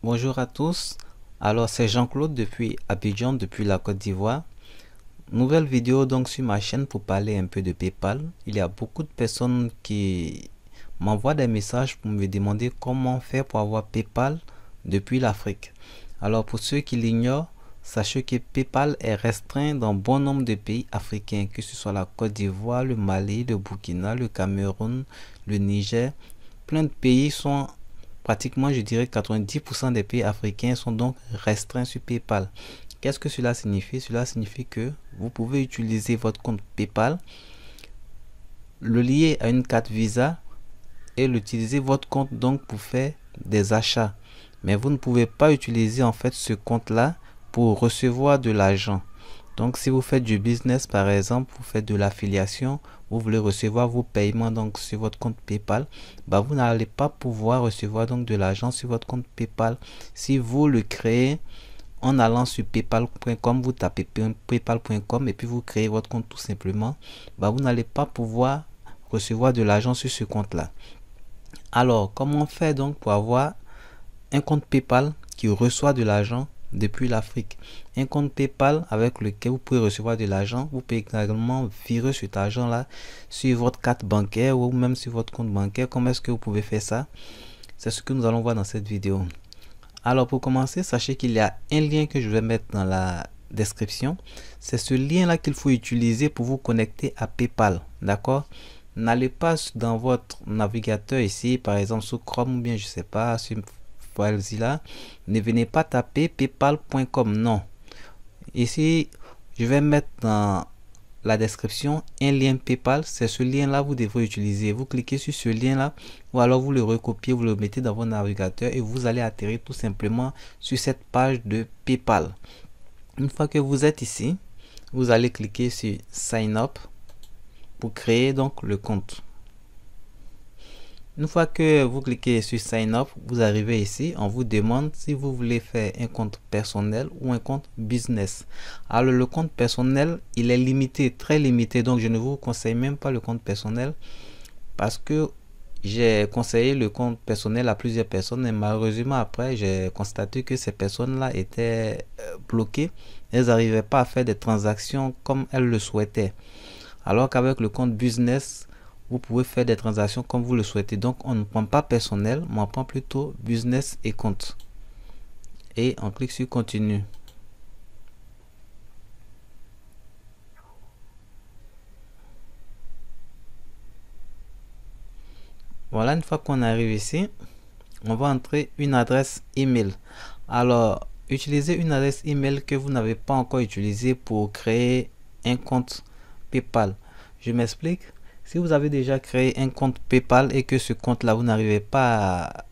Bonjour à tous, alors c'est Jean-Claude depuis Abidjan, depuis la Côte d'Ivoire. Nouvelle vidéo donc sur ma chaîne pour parler un peu de PayPal. Il y a beaucoup de personnes qui m'envoient des messages pour me demander comment faire pour avoir PayPal depuis l'Afrique. Alors pour ceux qui l'ignorent, sachez que PayPal est restreint dans bon nombre de pays africains, que ce soit la Côte d'Ivoire, le Mali, le Burkina, le Cameroun, le Niger. Plein de pays sont pratiquement, je dirais 90% des pays africains sont donc restreints sur PayPal. Qu'est-ce que cela signifie? Cela signifie que vous pouvez utiliser votre compte PayPal, le lier à une carte Visa et l'utiliser votre compte donc pour faire des achats. Mais vous ne pouvez pas utiliser en fait ce compte-là pour recevoir de l'argent. Donc si vous faites du business par exemple, vous faites de l'affiliation, vous voulez recevoir vos paiements donc sur votre compte PayPal, bah vous n'allez pas pouvoir recevoir donc de l'argent sur votre compte PayPal si vous le créez en allant sur paypal.com, vous tapez paypal.com et puis vous créez votre compte tout simplement. Bah vous n'allez pas pouvoir recevoir de l'argent sur ce compte là. Alors comment faire donc pour avoir un compte PayPal qui reçoit de l'argent depuis l'Afrique? Un compte PayPal avec lequel vous pouvez recevoir de l'argent. Vous pouvez également virer cet argent là sur votre carte bancaire ou même sur votre compte bancaire. Comment est-ce que vous pouvez faire ça? C'est ce que nous allons voir dans cette vidéo. Alors pour commencer, sachez qu'il y a un lien que je vais mettre dans la description. C'est ce lien là qu'il faut utiliser pour vous connecter à PayPal. D'accord? N'allez pas dans votre navigateur ici, par exemple sur Chrome ou bien je sais pas, sur FileZilla. Ne venez pas taper paypal.com, non. Ici, je vais mettre dans la description un lien PayPal. C'est ce lien là vous devrez utiliser. Vous cliquez sur ce lien là ou alors vous le recopiez, vous le mettez dans votre navigateur et vous allez atterrir tout simplement sur cette page de PayPal. Une fois que vous êtes ici, vous allez cliquer sur Sign Up pour créer donc le compte. Une fois que vous cliquez sur Sign Up, vous arrivez ici, on vous demande si vous voulez faire un compte personnel ou un compte business. Alors le compte personnel, il est limité, très limité, donc je ne vous conseille même pas le compte personnel parce que j'ai conseillé le compte personnel à plusieurs personnes et malheureusement après j'ai constaté que ces personnes-là étaient bloquées. Elles n'arrivaient pas à faire des transactions comme elles le souhaitaient. Alors qu'avec le compte business, vous pouvez faire des transactions comme vous le souhaitez. Donc on ne prend pas personnel, mais on prend plutôt business et compte. Et on clique sur continue. Voilà, une fois qu'on arrive ici, on va entrer une adresse email. Alors, utilisez une adresse email que vous n'avez pas encore utilisée pour créer un compte PayPal. Je m'explique. Si vous avez déjà créé un compte PayPal et que ce compte-là, vous n'arrivez pas à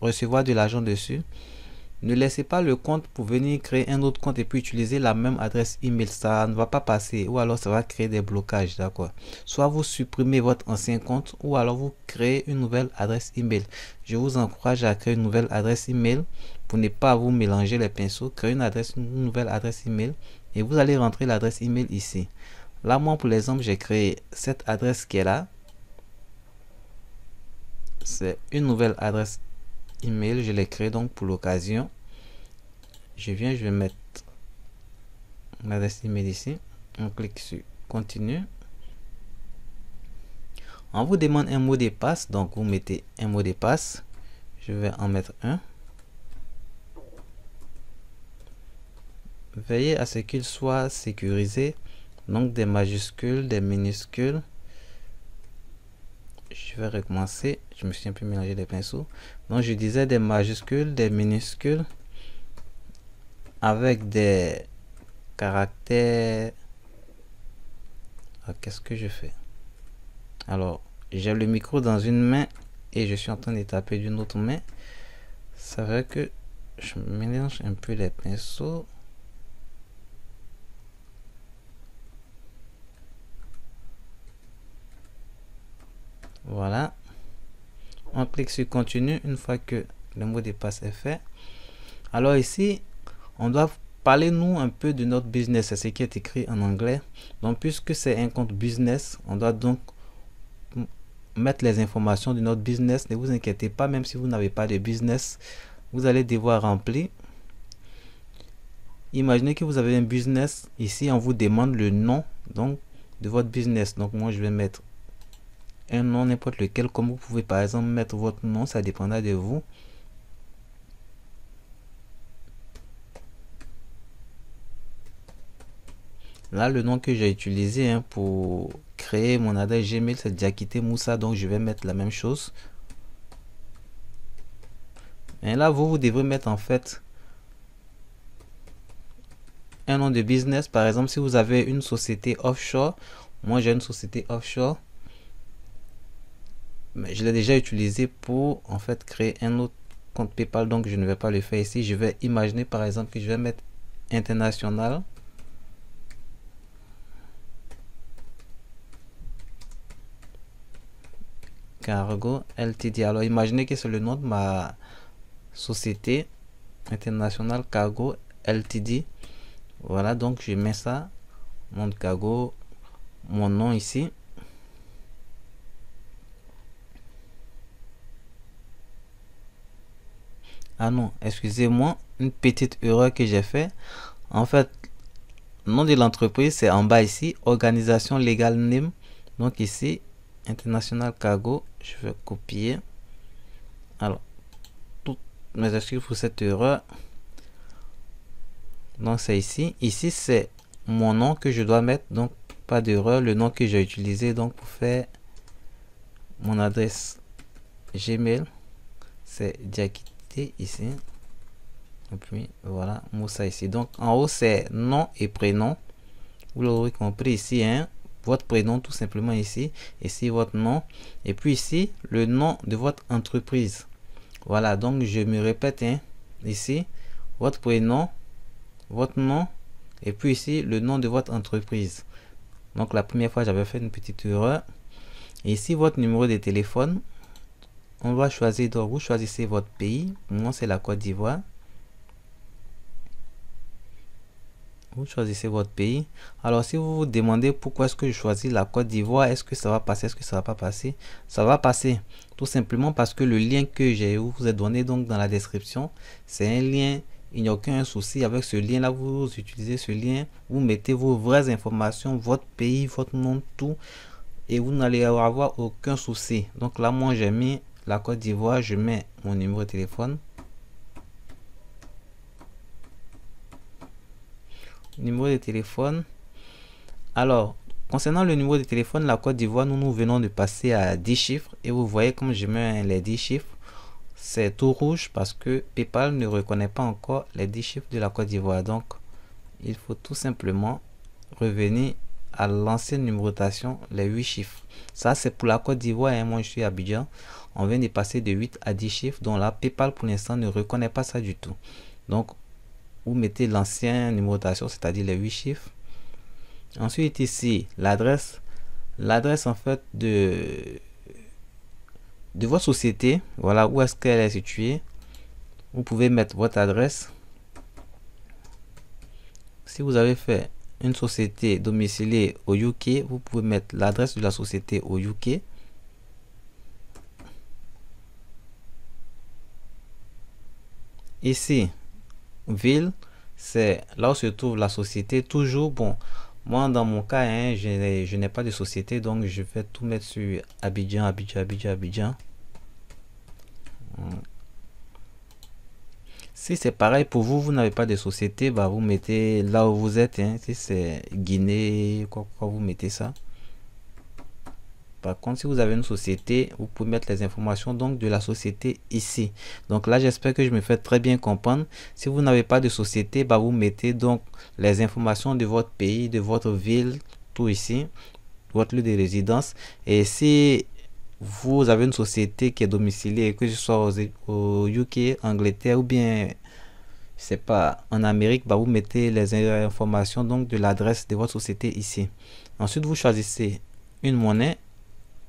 recevoir de l'argent dessus, ne laissez pas le compte pour venir créer un autre compte et puis utiliser la même adresse email. Ça ne va pas passer ou alors ça va créer des blocages, d'accord? Soit vous supprimez votre ancien compte ou alors vous créez une nouvelle adresse email. Je vous encourage à créer une nouvelle adresse email pour ne pas vous mélanger les pinceaux. Créez une nouvelle adresse email et vous allez rentrer l'adresse email ici. Là, moi, pour l'exemple, j'ai créé cette adresse qui est là. C'est une nouvelle adresse email. Je l'ai créée donc pour l'occasion. Je vais mettre l'adresse email ici. On clique sur continue. On vous demande un mot de passe. Donc, vous mettez un mot de passe. Je vais en mettre un. Veillez à ce qu'il soit sécurisé. Donc, des majuscules, des minuscules. Je vais recommencer. Je me suis un peu mélangé les pinceaux. Donc, je disais des majuscules, des minuscules avec des caractères. Qu'est-ce que je fais? Alors, j'ai le micro dans une main et je suis en train de taper d'une autre main. C'est vrai que je mélange un peu les pinceaux. Voilà. On clique sur continue une fois que le mot de passe est fait. Alors ici, on doit parler nous un peu de notre business. C'est ce qui est écrit en anglais. Donc puisque c'est un compte business, on doit donc mettre les informations de notre business. Ne vous inquiétez pas, même si vous n'avez pas de business, vous allez devoir remplir. Imaginez que vous avez un business. Ici, on vous demande le nom donc de votre business. Donc moi, je vais mettre un nom n'importe lequel, comme vous pouvez par exemple mettre votre nom, ça dépendra de vous. Là, le nom que j'ai utilisé pour créer mon adresse Gmail, c'est Diakité Moussa, donc je vais mettre la même chose. Et là, vous devrez mettre en fait un nom de business. Par exemple, si vous avez une société offshore, moi j'ai une société offshore, mais je l'ai déjà utilisé pour en fait créer un autre compte PayPal, donc je ne vais pas le faire ici. Je vais imaginer par exemple que je vais mettre international. Cargo Ltd. Alors imaginez que c'est le nom de ma société, International Cargo Ltd. Voilà, donc je mets ça, mon cargo, mon nom ici. Ah non, excusez-moi, une petite erreur que j'ai fait. En fait, le nom de l'entreprise c'est en bas ici, organisation legal name. Donc ici, International Cargo, je vais copier. Alors, toutes mes excuses pour cette erreur. Donc c'est ici. Ici c'est mon nom que je dois mettre. Donc pas d'erreur. Le nom que j'ai utilisé donc pour faire mon adresse Gmail, c'est Diakité ici. Et puis voilà, Moussa ici. Donc en haut c'est nom et prénom. Vous l'aurez compris ici, votre prénom tout simplement ici. Ici votre nom. Et puis ici le nom de votre entreprise. Voilà, donc je me répète, ici votre prénom, votre nom, et puis ici le nom de votre entreprise. Donc la première fois j'avais fait une petite erreur. Et ici votre numéro de téléphone, on va choisir, donc vous choisissez votre pays. Moi c'est la Côte d'Ivoire. Vous choisissez votre pays. Alors si vous vous demandez pourquoi est-ce que je choisis la Côte d'Ivoire, est-ce que ça va passer, est-ce que ça va pas passer, ça va passer tout simplement parce que le lien que j'ai vous ai donné donc dans la description, c'est un lien. Il n'y a aucun souci avec ce lien là. Vous utilisez ce lien, vous mettez vos vraies informations, votre pays, votre nom, tout, et vous n'allez avoir aucun souci. Donc là moi j'ai mis la Côte d'Ivoire, je mets mon numéro de téléphone. Numéro de téléphone. Alors, concernant le numéro de téléphone, la Côte d'Ivoire, nous venons de passer à 10 chiffres. Et vous voyez comme je mets les 10 chiffres, c'est tout rouge parce que PayPal ne reconnaît pas encore les 10 chiffres de la Côte d'Ivoire. Donc, il faut tout simplement revenir à l'ancienne numérotation, les 8 chiffres. Ça, c'est pour la Côte d'Ivoire. Moi, je suis à Abidjan. On vient de passer de 8 à 10 chiffres. Donc là, PayPal, pour l'instant, ne reconnaît pas ça du tout. Donc, vous mettez l'ancienne numérotation, c'est-à-dire les 8 chiffres. Ensuite ici l'adresse en fait de votre société, voilà où est-ce qu'elle est située. Vous pouvez mettre votre adresse. Si vous avez fait une société domiciliée au UK, vous pouvez mettre l'adresse de la société au UK. Ici ville, c'est là où se trouve la société. Toujours bon, moi dans mon cas je n'ai pas de société, donc je vais tout mettre sur Abidjan, Abidjan. Si c'est pareil pour vous, vous n'avez pas de société, bah vous mettez là où vous êtes, si c'est Guinée, quoi, vous mettez ça. Par contre, si vous avez une société, vous pouvez mettre les informations donc de la société ici. Donc là, j'espère que je me fais très bien comprendre. Si vous n'avez pas de société, bah vous mettez donc les informations de votre pays, de votre ville, tout ici, votre lieu de résidence. Et si vous avez une société qui est domiciliée, que ce soit au UK, Angleterre ou bien je sais pas en Amérique, bah vous mettez les informations donc de l'adresse de votre société ici. Ensuite, vous choisissez une monnaie.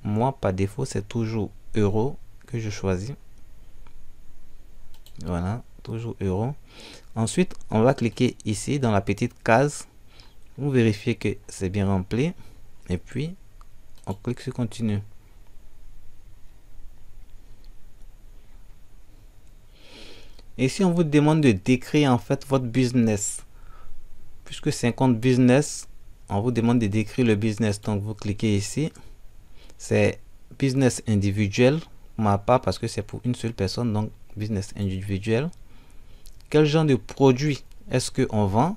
Moi, par défaut, c'est toujours euro que je choisis. Voilà, toujours euro. Ensuite, on va cliquer ici dans la petite case. Vous vérifiez que c'est bien rempli. Et puis, on clique sur continue. Et si on vous demande de décrire en fait votre business, puisque c'est un compte business, on vous demande de décrire le business. Donc vous cliquez ici, c'est business individuel pour ma part parce que c'est pour une seule personne, donc business individuel. Quel genre de produit est-ce qu'on vend?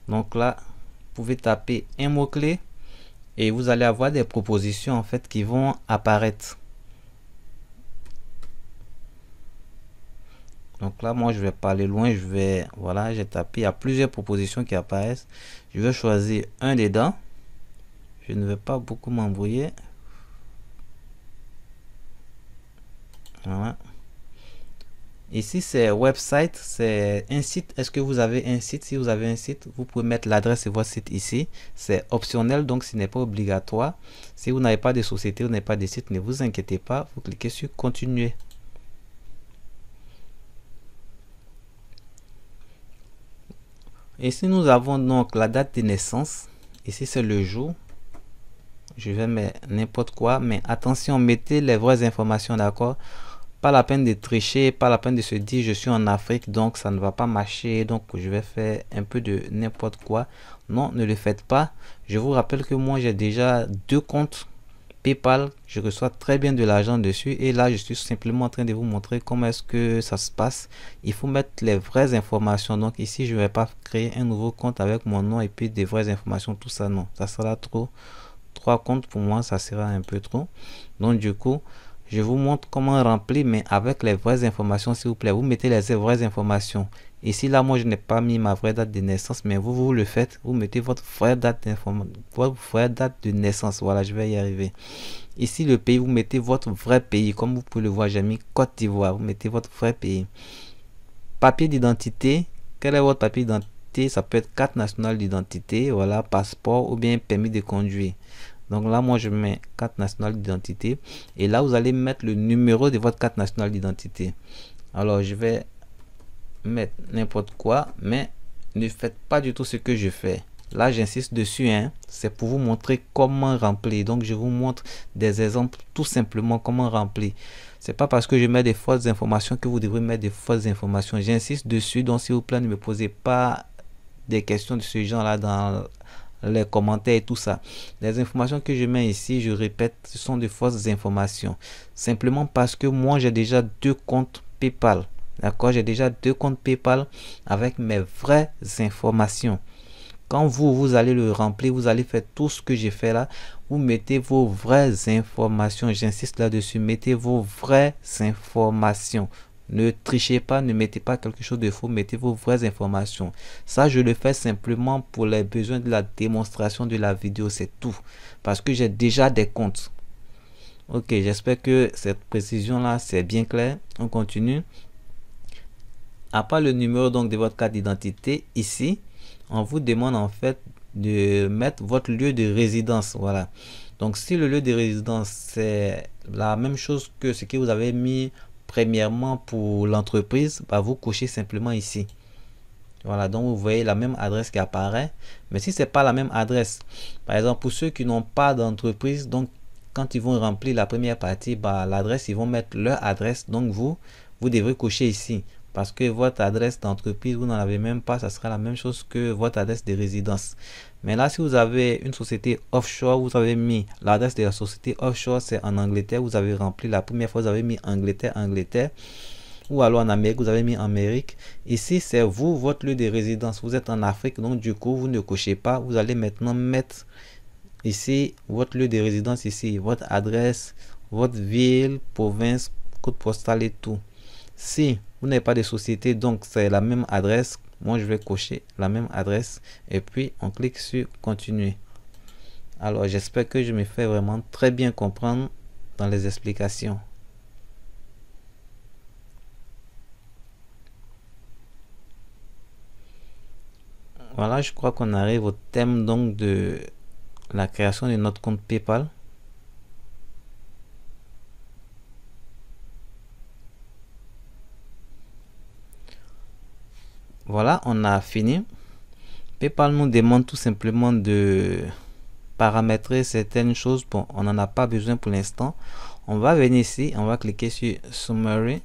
Donc là, vous pouvez taper un mot-clé et vous allez avoir des propositions en fait qui vont apparaître. Donc là, moi, je vais pas aller loin. Voilà, j'ai tapé. Il y a plusieurs propositions qui apparaissent. Je vais choisir un dedans. Je ne vais pas beaucoup m'embrouiller. Voilà. Ici, c'est website, c'est un site. Est-ce que vous avez un site? Si vous avez un site, vous pouvez mettre l'adresse de votre site ici. C'est optionnel, donc ce n'est pas obligatoire. Si vous n'avez pas de société, vous n'avez pas de site, ne vous inquiétez pas. Vous cliquez sur continuer. Ici, nous avons donc la date de naissance. Ici, c'est le jour. Je vais mettre n'importe quoi, mais attention, mettez les vraies informations, d'accord? Pas la peine de tricher, pas la peine de se dire je suis en Afrique, donc ça ne va pas marcher, donc je vais faire un peu de n'importe quoi. Non, ne le faites pas. Je vous rappelle que moi, j'ai déjà 2 comptes PayPal, je reçois très bien de l'argent dessus et là je suis simplement en train de vous montrer comment est-ce que ça se passe. Il faut mettre les vraies informations. Donc ici je vais pas créer un nouveau compte avec mon nom et puis des vraies informations, tout ça, non, ça sera trop. 3 comptes pour moi, ça sera un peu trop. Donc du coup, je vous montre comment remplir, mais avec les vraies informations, s'il vous plaît. Vous mettez les vraies informations. Ici, là, moi, je n'ai pas mis ma vraie date de naissance, mais vous le faites. Vous mettez votre vraie date de naissance. Voilà, je vais y arriver. Ici, le pays, vous mettez votre vrai pays. Comme vous pouvez le voir, j'ai mis Côte d'Ivoire. Vous mettez votre vrai pays. Papier d'identité. Quel est votre papier d'identité? Ça peut être carte nationale d'identité, voilà, passeport ou bien permis de conduire. Donc là, moi, je mets carte nationale d'identité. Et là, vous allez mettre le numéro de votre carte nationale d'identité. Alors, je vais mettre n'importe quoi, mais ne faites pas du tout ce que je fais. Là, j'insiste dessus, hein. C'est pour vous montrer comment remplir. Donc, je vous montre des exemples, tout simplement comment remplir. C'est pas parce que je mets des fausses informations que vous devrez mettre des fausses informations. J'insiste dessus. Donc, s'il vous plaît, ne me posez pas des questions de ce genre-là dans les commentaires et tout ça. Les informations que je mets ici, je répète, ce sont de fausses informations. Simplement parce que moi, j'ai déjà 2 comptes PayPal. D'accord? J'ai déjà 2 comptes PayPal avec mes vraies informations. Quand vous allez le remplir, vous allez faire tout ce que j'ai fait là. Vous mettez vos vraies informations. J'insiste là-dessus. Mettez vos vraies informations. Ne trichez pas, ne mettez pas quelque chose de faux, mettez vos vraies informations. Ça, je le fais simplement pour les besoins de la démonstration de la vidéo, c'est tout. Parce que j'ai déjà des comptes. Ok, j'espère que cette précision-là, c'est bien clair. On continue. À part le numéro donc de votre carte d'identité, ici, on vous demande en fait de mettre votre lieu de résidence. Voilà. Donc, si le lieu de résidence, c'est la même chose que ce que vous avez mis premièrement pour l'entreprise, bah, vous cochez simplement ici. Voilà, donc vous voyez la même adresse qui apparaît. Mais si c'est pas la même adresse, par exemple pour ceux qui n'ont pas d'entreprise, donc quand ils vont remplir la première partie, bah, l'adresse, ils vont mettre leur adresse. Donc vous devrez cocher ici. Parce que votre adresse d'entreprise, vous n'en avez même pas, ça sera la même chose que votre adresse de résidence. Mais là, si vous avez une société offshore, vous avez mis l'adresse de la société offshore, c'est en Angleterre, vous avez rempli la première fois, vous avez mis Angleterre, Angleterre. Ou alors en Amérique, vous avez mis Amérique. Ici, c'est vous, votre lieu de résidence. Vous êtes en Afrique, donc du coup, vous ne cochez pas. Vous allez maintenant mettre ici votre lieu de résidence, ici, votre adresse, votre ville, province, code postal et tout. Si vous n'avez pas de société, donc c'est la même adresse. Moi, je vais cocher la même adresse et puis on clique sur continuer. Alors, j'espère que je me fais vraiment très bien comprendre dans les explications. Voilà, je crois qu'on arrive au thème donc de la création de notre compte PayPal. Voilà, on a fini. PayPal nous demande tout simplement de paramétrer certaines choses. Bon, on n'en a pas besoin pour l'instant. On va venir ici, on va cliquer sur Summary.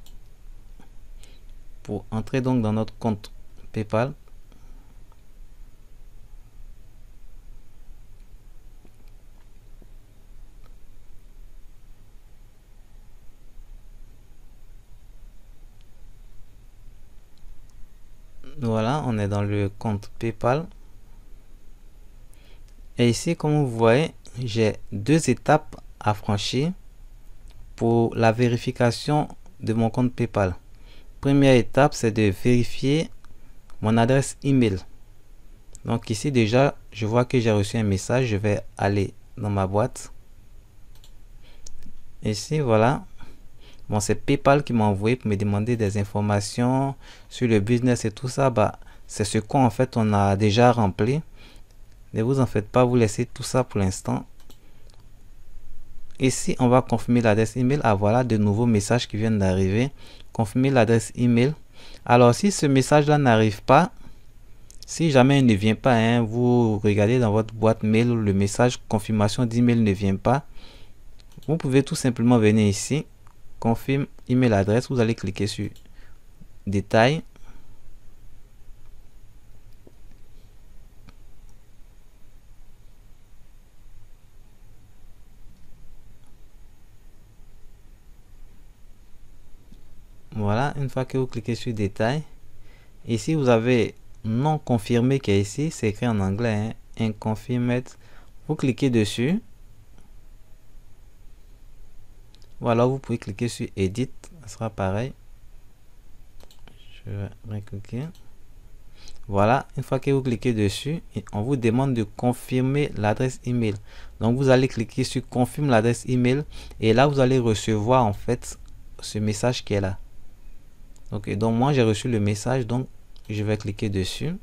pour entrer donc dans notre compte PayPal. Voilà, on est dans le compte PayPal. Et ici, comme vous voyez, j'ai deux étapes à franchir pour la vérification de mon compte PayPal. Première étape, c'est de vérifier mon adresse email. Donc ici déjà, je vois que j'ai reçu un message. Je vais aller dans ma boîte. Ici, voilà. Bon, c'est PayPal qui m'a envoyé pour me demander des informations sur le business et tout ça. Bah, c'est ce qu'en fait on a déjà rempli. Ne vous en faites pas, vous laissez tout ça pour l'instant. Ici, on va confirmer l'adresse email. Ah, voilà de nouveaux messages qui viennent d'arriver. Confirmer l'adresse email. Alors, si ce message-là n'arrive pas, si jamais il ne vient pas, hein, vous regardez dans votre boîte mail, le message confirmation d'email ne vient pas. Vous pouvez tout simplement venir ici, confirme email adresse. Vous allez cliquer sur détails. Voilà, une fois que vous cliquez sur détail, ici vous avez non confirmé qui est ici, c'est écrit en anglais, hein, unconfirmed. Vous cliquez dessus. Voilà, vous pouvez cliquer sur edit, ça sera pareil. Je vais recliquer. Voilà, une fois que vous cliquez dessus, on vous demande de confirmer l'adresse email. Donc vous allez cliquer sur confirme l'adresse email et là vous allez recevoir en fait ce message qui est là. Ok, donc moi j'ai reçu le message, donc je vais cliquer dessus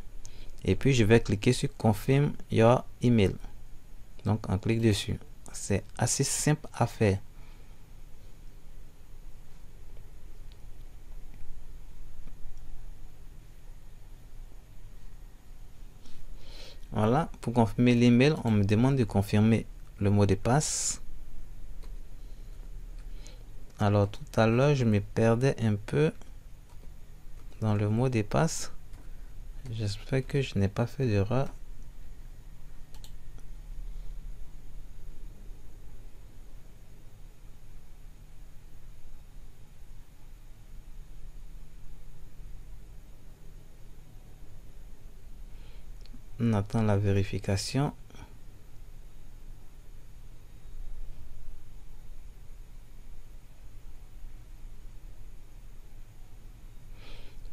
et puis je vais cliquer sur confirm your email. Donc on clique dessus. C'est assez simple à faire. Voilà, pour confirmer l'email, on me demande de confirmer le mot de passe. Alors tout à l'heure, je me perdais un peu dans le mot de passe. J'espère que je n'ai pas fait d'erreur. On attend la vérification.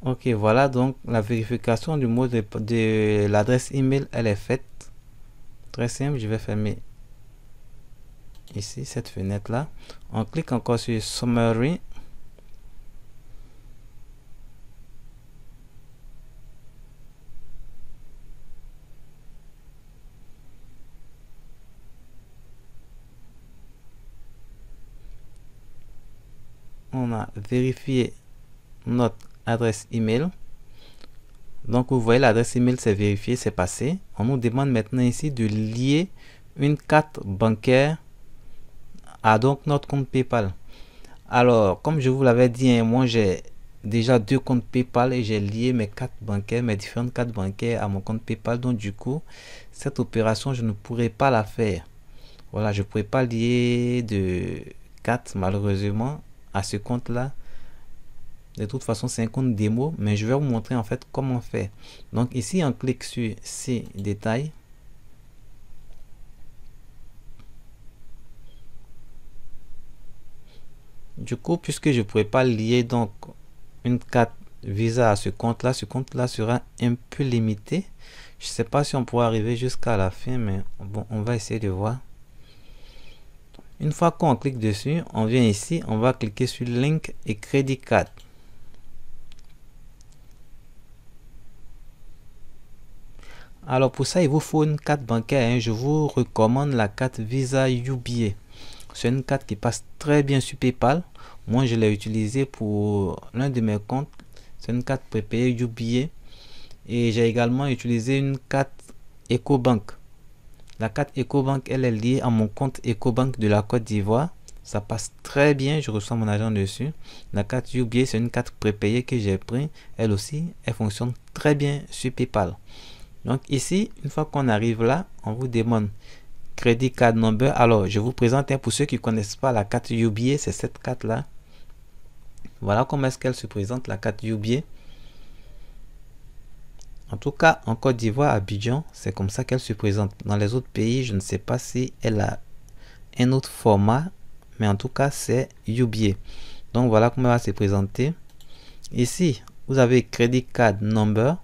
Ok, voilà, donc la vérification du mot de l'adresse email, elle est faite. Très simple, je vais fermer ici cette fenêtre là. On clique encore sur Summary. On a vérifié notre adresse email. Donc vous voyez, l'adresse email c'est vérifié, c'est passé. On nous demande maintenant ici de lier une carte bancaire à donc notre compte PayPal. Alors comme je vous l'avais dit, hein, moi j'ai déjà deux comptes PayPal et j'ai lié mes cartes bancaires, mes différentes cartes bancaires à mon compte PayPal. Donc du coup, cette opération je ne pourrais pas la faire. Voilà, je ne pourrais pas lier de cartes malheureusement à ce compte là. De toute façon, c'est un compte démo, mais je vais vous montrer en fait comment faire. Donc ici, on clique sur ces détails. Du coup, puisque je ne pourrais pas lier donc une carte Visa à ce compte-là sera un peu limité. Je ne sais pas si on pourra arriver jusqu'à la fin, mais bon, on va essayer de voir. Une fois qu'on clique dessus, on vient ici, on va cliquer sur Link et Credit Card. Alors pour ça, il vous faut une carte bancaire, hein. Je vous recommande la carte Visa UBA. C'est une carte qui passe très bien sur PayPal. Moi, je l'ai utilisée pour l'un de mes comptes. C'est une carte prépayée UBA. Et j'ai également utilisé une carte EcoBank. La carte EcoBank, elle est liée à mon compte EcoBank de la Côte d'Ivoire. ça passe très bien, je reçois mon argent dessus. La carte UBA, c'est une carte prépayée que j'ai pris, elle aussi, elle fonctionne très bien sur PayPal. Donc ici, une fois qu'on arrive là, on vous demande Credit Card Number. Alors, je vous présente, pour ceux qui ne connaissent pas la carte UBA, c'est cette carte-là. Voilà comment est-ce qu'elle se présente, la carte UBA. En tout cas, en Côte d'Ivoire, à Abidjan, c'est comme ça qu'elle se présente. Dans les autres pays, je ne sais pas si elle a un autre format, mais en tout cas, c'est UBA. Donc, voilà comment elle va se présenter. Ici, vous avez Credit Card Number.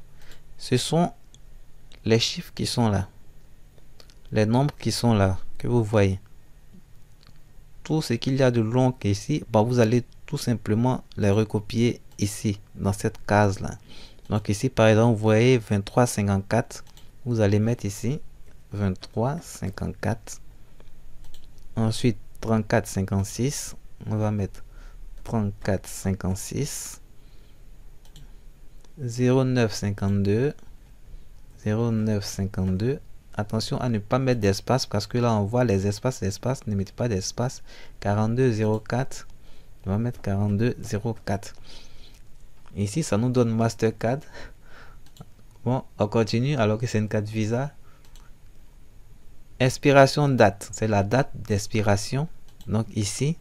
Ce sont les chiffres qui sont là. Les nombres qui sont là, que vous voyez. Tout ce qu'il y a de long ici, vous allez tout simplement les recopier ici, dans cette case-là. Donc ici, par exemple, vous voyez 23,54. Vous allez mettre ici 23,54. Ensuite, 34,56. On va mettre 34,56. 09,52. 09,52. Attention à ne pas mettre d'espace parce que là, on voit les espaces. Ne mettez pas d'espace. 42,04. On va mettre 42,04. Ici, ça nous donne Mastercard. Bon, on continue alors que c'est une carte Visa. Expiration date, c'est la date d'expiration. Donc ici,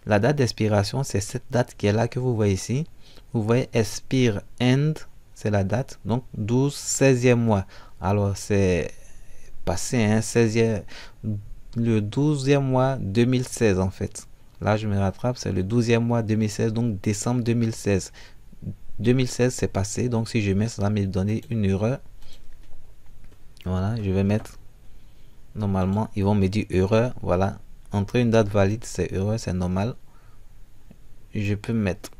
la date d'expiration, c'est cette date qui est là que vous voyez ici. Vous voyez expire end, c'est la date. Donc 12, 16e mois. Alors c'est passé, hein, 16e, le 12e mois 2016 en fait. Là, je me rattrape, c'est le 12e mois 2016, donc décembre 2016. 2016 c'est passé, donc si je mets, ça va me donner une erreur. Voilà, je vais mettre, normalement ils vont me dire erreur. Voilà, entrer une date valide, c'est erreur, c'est normal. Je peux mettre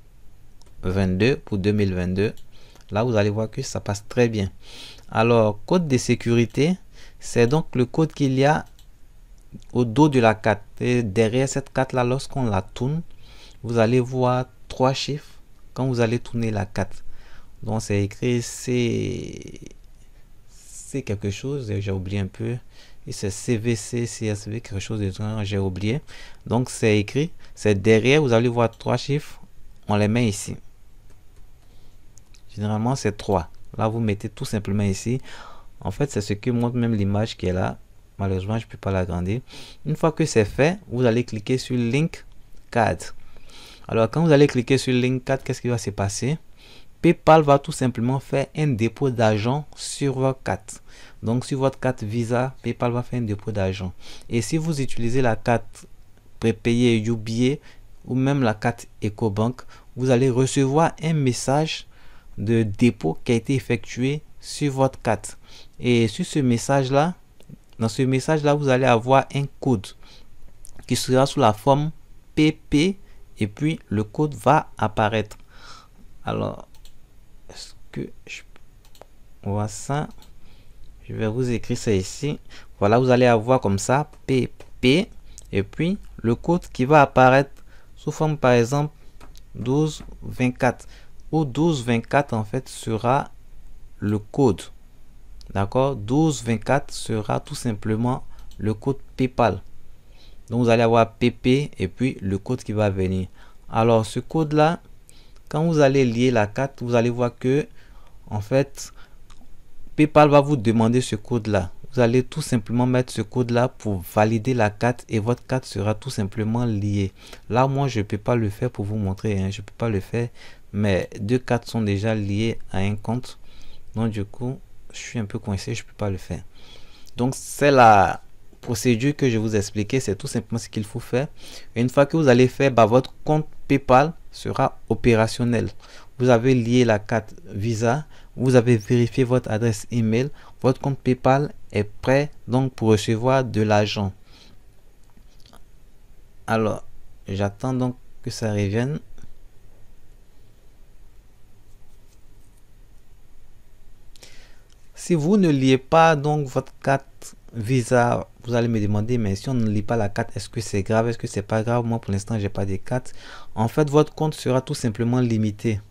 22 pour 2022. Là vous allez voir que ça passe très bien. Alors code de sécurité, c'est donc le code qu'il y a au dos de la carte. Et derrière cette carte là, lorsqu'on la tourne, vous allez voir 3 chiffres quand vous allez tourner la carte. Donc c'est écrit c'est quelque chose, j'ai oublié un peu, et c'est CVC, CSV, quelque chose de genre, j'ai oublié. Donc c'est écrit, c'est derrière, vous allez voir 3 chiffres, on les met ici. Généralement c'est 3. Là vous mettez tout simplement ici. En fait c'est ce que montre même l'image qui est là. Malheureusement je peux pas l'agrandir. Une fois que c'est fait, vous allez cliquer sur Link Card. Alors quand vous allez cliquer sur Link Card, qu'est-ce qui va se passer? PayPal va tout simplement faire un dépôt d'argent sur votre carte. Donc sur votre carte Visa, PayPal va faire un dépôt d'argent. Et si vous utilisez la carte prépayée UBA ou même la carte EcoBank, vous allez recevoir un message de dépôt qui a été effectué sur votre carte. Et sur ce message-là, dans ce message-là, vous allez avoir un code qui sera sous la forme PP et puis le code va apparaître. Alors, est-ce que je vois ça? Je vais vous écrire ça ici. Voilà, vous allez avoir comme ça PP et puis le code qui va apparaître sous forme par exemple 1224 ou 1224 en fait sera le code. D'accord, 1224 sera tout simplement le code PayPal. Donc vous allez avoir PP et puis le code qui va venir. Alors ce code là, quand vous allez lier la carte, vous allez voir que en fait PayPal va vous demander ce code là. Vous allez tout simplement mettre ce code là pour valider la carte et votre carte sera tout simplement liée. Là moi je peux pas le faire pour vous montrer, hein. Je peux pas le faire, mais 2 cartes sont déjà liées à un compte. Donc du coup je suis un peu coincé, je peux pas le faire. Donc c'est la procédure que je vous expliquais, c'est tout simplement ce qu'il faut faire. Et une fois que vous allez faire, votre compte PayPal sera opérationnel. Vous avez lié la carte Visa, vous avez vérifié votre adresse email, votre compte PayPal est prêt donc pour recevoir de l'argent. Alors j'attends donc que ça revienne. Si vous ne liez pas donc votre carte Visa, vous allez me demander, mais si on ne lit pas la carte, est-ce que c'est grave? Est-ce que c'est pas grave? Moi pour l'instant j'ai pas de carte. En fait votre compte sera tout simplement limité.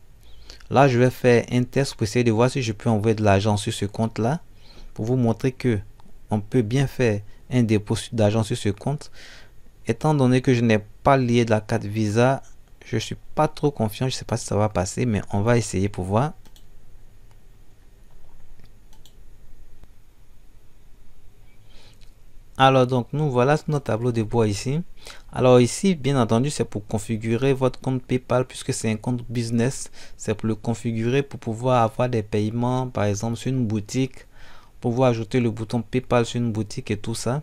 Là je vais faire un test pour essayer de voir si je peux envoyer de l'argent sur ce compte là, pour vous montrer que on peut bien faire un dépôt d'argent sur ce compte. étant donné que je n'ai pas lié de la carte Visa, je suis pas trop confiant. Je sais pas si ça va passer, mais on va essayer pour voir. Alors donc nous voilà sur notre tableau de bord ici. Alors ici bien entendu c'est pour configurer votre compte PayPal puisque c'est un compte business. C'est pour le configurer pour pouvoir avoir des paiements par exemple sur une boutique, pouvoir ajouter le bouton PayPal sur une boutique et tout ça.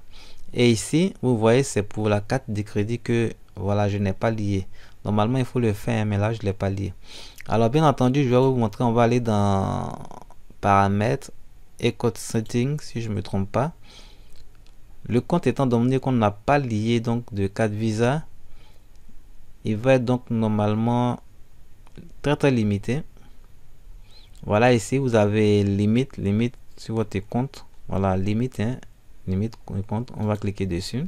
Et ici vous voyez c'est pour la carte de crédit que voilà je n'ai pas lié. Normalement il faut le faire mais là je ne l'ai pas lié. Alors bien entendu je vais vous montrer, on va aller dans paramètres et code setting si je me trompe pas. Le compte étant donné qu'on n'a pas lié donc de carte Visa, il va être donc normalement très limité. Voilà, ici vous avez limite sur votre compte. Voilà, limite, hein, limite compte. On va cliquer dessus.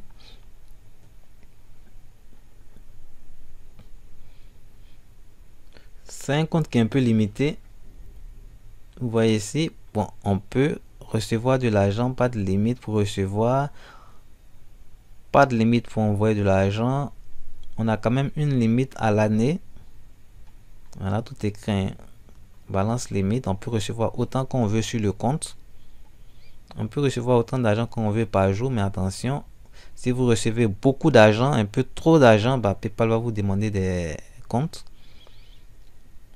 C'est un compte qui est un peu limité. Vous voyez ici, bon, on peut recevoir de l'argent, pas de limite pour recevoir, pas de limite pour envoyer de l'argent. On a quand même une limite à l'année. Voilà, tout écrit balance limite. On peut recevoir autant qu'on veut sur le compte. On peut recevoir autant d'argent qu'on veut par jour, mais attention, si vous recevez beaucoup d'argent, un peu trop d'argent, bah, PayPal va vous demander des comptes.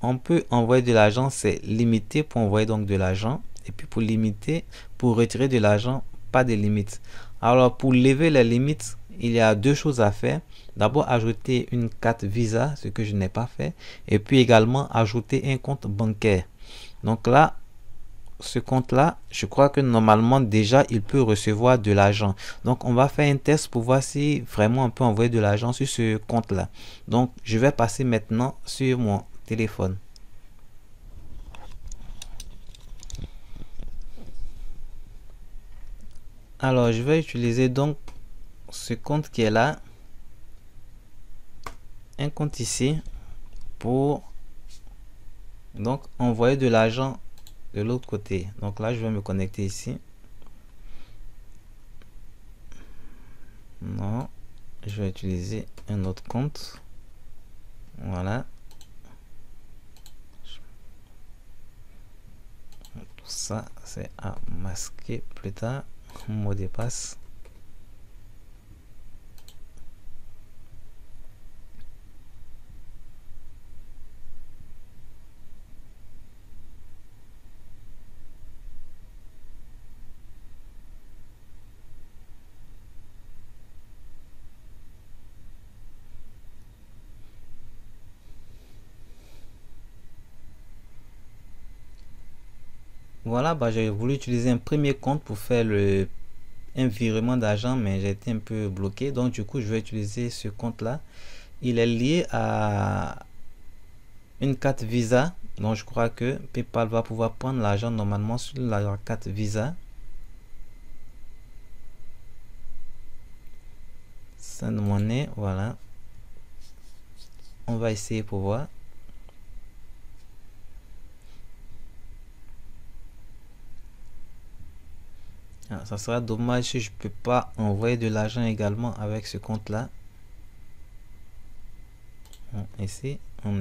On peut envoyer de l'argent, c'est limité pour envoyer donc de l'argent. Et puis pour limiter, pour retirer de l'argent, pas de limite. Alors pour lever les limites, il y a deux choses à faire. D'abord ajouter une carte Visa, ce que je n'ai pas fait. Et puis également ajouter un compte bancaire. Donc là, ce compte là, je crois que normalement déjà il peut recevoir de l'argent. Donc on va faire un test pour voir si vraiment on peut envoyer de l'argent sur ce compte là. Donc je vais passer maintenant sur mon téléphone. Alors je vais utiliser donc ce compte qui est là, un compte ici, pour donc envoyer de l'argent de l'autre côté. Donc là je vais me connecter ici. Non, je vais utiliser un autre compte. Voilà. Tout ça c'est à masquer plus tard. Mot de passe. Voilà, bah, j'ai voulu utiliser un premier compte pour faire un virement d'argent, mais j'ai été un peu bloqué. Donc, du coup, je vais utiliser ce compte-là. Il est lié à une carte Visa. Donc, je crois que PayPal va pouvoir prendre l'argent normalement sur la carte Visa. Send money, voilà. On va essayer pour voir. Ah, ça sera dommage si je peux pas envoyer de l'argent également avec ce compte là. Bon, ici on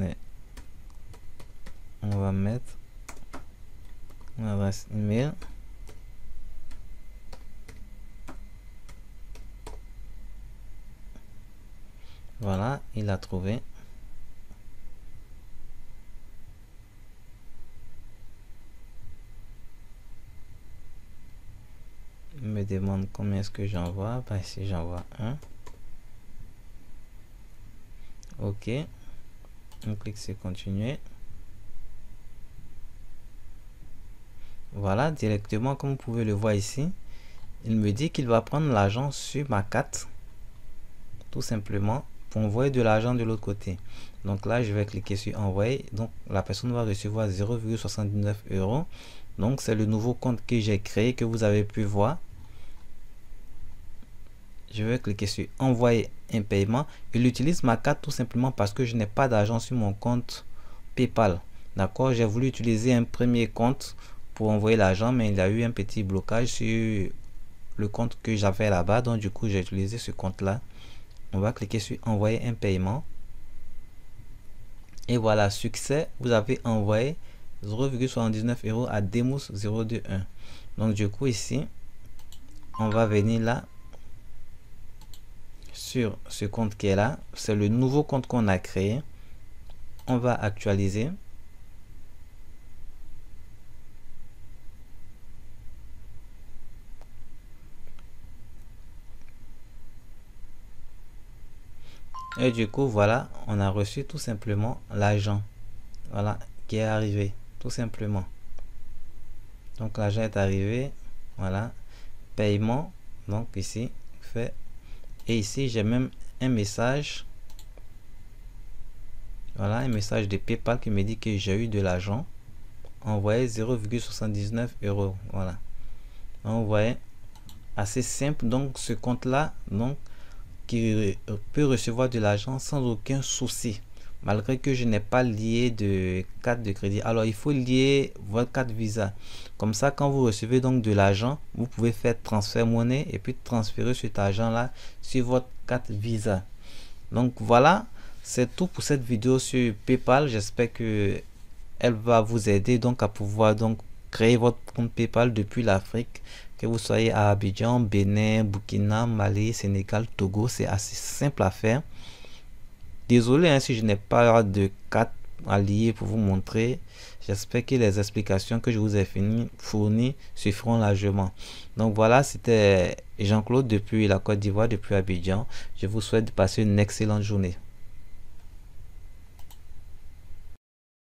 va mettre mon adresse email. Voilà, il a trouvé. Il me demande combien est-ce que j'envoie. Bah, ici j'envoie 1. Ok, on clique sur continuer. Voilà, directement comme vous pouvez le voir ici, il me dit qu'il va prendre l'argent sur ma carte, tout simplement, pour envoyer de l'argent de l'autre côté. Donc là je vais cliquer sur envoyer. Donc la personne va recevoir 0,79 €. Donc c'est le nouveau compte que j'ai créé, que vous avez pu voir. Je vais cliquer sur envoyer un paiement. Il utilise ma carte tout simplement parce que je n'ai pas d'argent sur mon compte PayPal. D'accord, j'ai voulu utiliser un premier compte pour envoyer l'argent, mais il y a eu un petit blocage sur le compte que j'avais là-bas. Donc du coup j'ai utilisé ce compte là. On va cliquer sur envoyer un paiement. Et voilà, succès, vous avez envoyé 0,79 € à Demus 021. Donc du coup ici, on va venir là sur ce compte qui est là. C'est le nouveau compte qu'on a créé. On va actualiser. Et du coup, voilà, on a reçu tout simplement l'argent. Voilà, qui est arrivé, tout simplement. Donc l'argent est arrivé. Voilà, paiement. Donc ici, fait. Et ici, j'ai même un message. Voilà, un message de PayPal qui me dit que j'ai eu de l'argent. Envoyé 0,79 €. Voilà. Donc, vous voyez, assez simple. Donc, ce compte-là, donc, qui peut recevoir de l'argent sans aucun souci, malgré que je n'ai pas lié de carte de crédit. Alors il faut lier votre carte Visa, comme ça quand vous recevez donc de l'argent, vous pouvez faire transfert monnaie et puis transférer cet argent là sur votre carte Visa. Donc voilà, c'est tout pour cette vidéo sur PayPal. J'espère que elle va vous aider donc à pouvoir donc créer votre compte PayPal depuis l'Afrique, que vous soyez à Abidjan, Bénin, Burkina, Mali, Sénégal, Togo. C'est assez simple à faire. Désolé hein, si je n'ai pas de carte à lier pour vous montrer. J'espère que les explications que je vous ai fournies suffiront largement. Donc voilà, c'était Jean-Claude depuis la Côte d'Ivoire, depuis Abidjan. Je vous souhaite de passer une excellente journée.